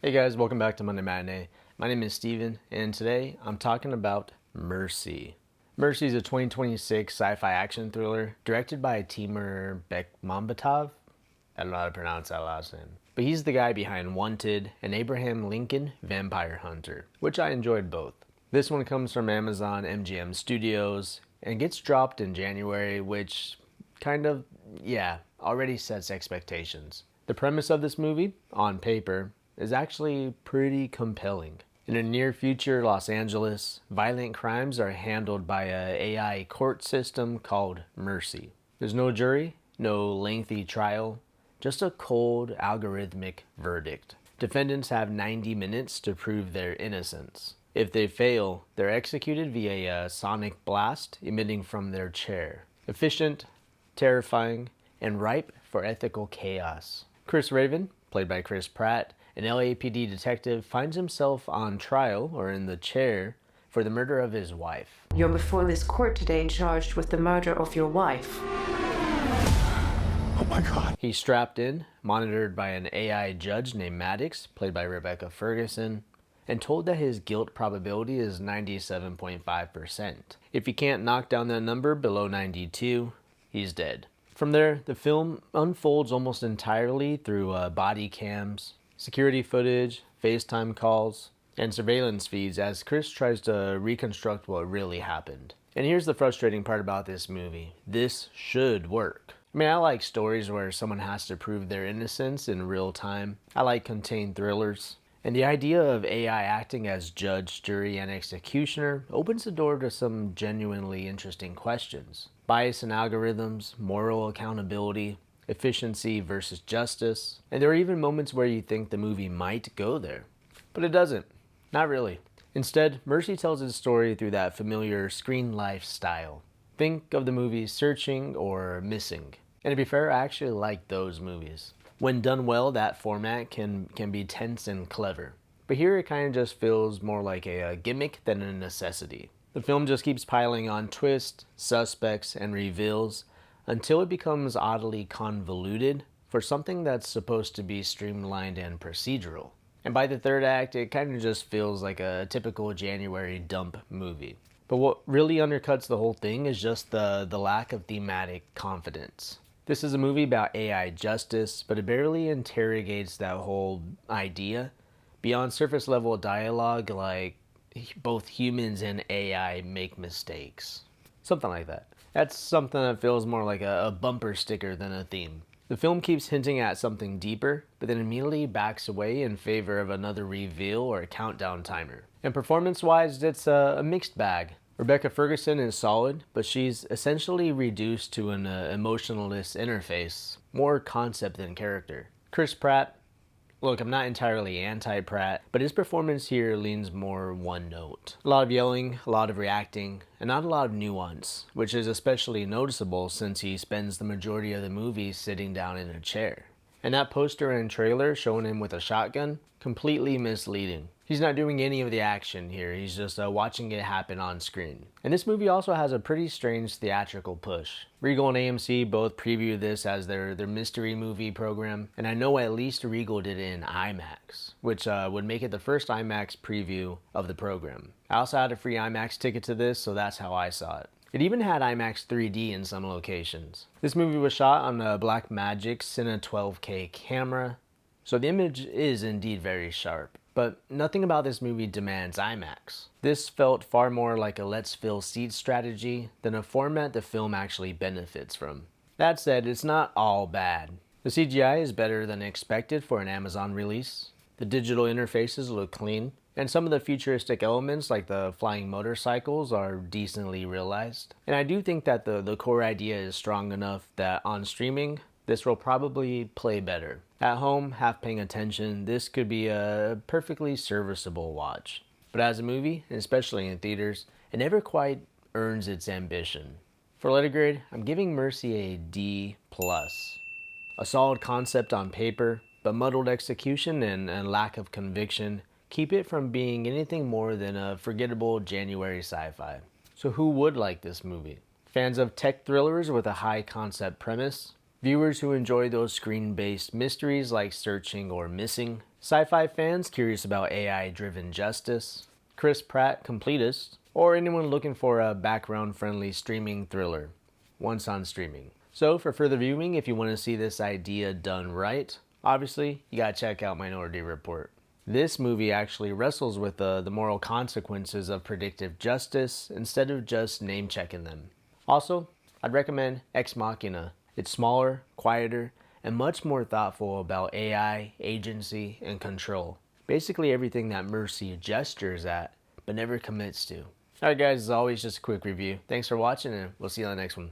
Hey guys, welcome back to Monday Matinee. My name is Steven, and today I'm talking about Mercy. Mercy is a 2026 sci-fi action thriller directed by Timur Bekmambetov. I don't know how to pronounce that last name. But he's the guy behind Wanted and Abraham Lincoln Vampire Hunter, which I enjoyed both. This one comes from Amazon MGM Studios and gets dropped in January, which already sets expectations. The premise of this movie, on paper, is actually pretty compelling. In a near future Los Angeles, violent crimes are handled by an AI court system called Mercy. There's no jury, no lengthy trial, just a cold, algorithmic verdict. Defendants have 90 minutes to prove their innocence. If they fail, they're executed via a sonic blast emitting from their chair. Efficient, terrifying, and ripe for ethical chaos. Chris Raven, played by Chris Pratt, an LAPD detective, finds himself on trial, or in the chair, for the murder of his wife. You're before this court today charged with the murder of your wife. Oh my God. He's strapped in, monitored by an AI judge named Maddox, played by Ferguson, and told that his guilt probability is 97.5%. If he can't knock down that number below 92, he's dead. From there, the film unfolds almost entirely through body cams, security footage, FaceTime calls, and surveillance feeds as Chris tries to reconstruct what really happened. And here's the frustrating part about this movie. This should work. I like stories where someone has to prove their innocence in real time. I like contained thrillers. And the idea of AI acting as judge, jury, and executioner opens the door to some genuinely interesting questions. Bias in algorithms, moral accountability, efficiency versus justice, and there are even moments where you think the movie might go there. But it doesn't. Not really. Instead, Mercy tells its story through that familiar screen life style. Think of the movies Searching or Missing. And to be fair, I actually like those movies. When done well, that format can be tense and clever. But here it kind of just feels more like a gimmick than a necessity. The film just keeps piling on twists, suspects, and reveals until it becomes oddly convoluted for something that's supposed to be streamlined and procedural. And by the third act, it kind of just feels like a typical January dump movie. But what really undercuts the whole thing is just the lack of thematic confidence. This is a movie about AI justice, but it barely interrogates that whole idea beyond surface level dialogue like both humans and AI make mistakes. Something like that. That's something that feels more like a bumper sticker than a theme. The film keeps hinting at something deeper, but then immediately backs away in favor of another reveal or a countdown timer. And performance-wise, it's a mixed bag. Rebecca Ferguson is solid, but she's essentially reduced to an emotionless interface, more concept than character. Chris Pratt, look, I'm not entirely anti-Pratt, but his performance here leans more one note. A lot of yelling, a lot of reacting, and not a lot of nuance, which is especially noticeable since he spends the majority of the movie sitting down in a chair. And that poster and trailer showing him with a shotgun, completely misleading. He's not doing any of the action here, he's just watching it happen on screen. And this movie also has a pretty strange theatrical push. Regal and AMC both preview this as their mystery movie program, and I know at least Regal did it in IMAX, which would make it the first IMAX preview of the program. I also had a free IMAX ticket to this, so that's how I saw it. It even had IMAX 3D in some locations. This movie was shot on a Blackmagic Cine 12K camera, so the image is indeed very sharp. But nothing about this movie demands IMAX. This felt far more like a let's fill seats strategy than a format the film actually benefits from. That said, it's not all bad. The CGI is better than expected for an Amazon release. The digital interfaces look clean, and some of the futuristic elements like the flying motorcycles are decently realized. And I do think that the core idea is strong enough that on streaming, this will probably play better. At home, half paying attention, this could be a perfectly serviceable watch. But as a movie, and especially in theaters, it never quite earns its ambition. For letter grade, I'm giving Mercy a D+. A solid concept on paper, but muddled execution and lack of conviction keep it from being anything more than a forgettable January sci-fi. So who would like this movie? Fans of tech thrillers with a high concept premise? Viewers who enjoy those screen-based mysteries like Searching or Missing? Sci-fi fans curious about AI-driven justice, Chris Pratt completist, or anyone looking for a background-friendly streaming thriller, once on streaming. So for further viewing, if you want to see this idea done right, obviously you gotta check out Minority Report. This movie actually wrestles with the moral consequences of predictive justice instead of just name-checking them. Also, I'd recommend Ex Machina. It's smaller, quieter, and much more thoughtful about AI, agency, and control. Basically everything that Mercy gestures at, but never commits to. Alright guys, as always, just a quick review. Thanks for watching, and we'll see you on the next one.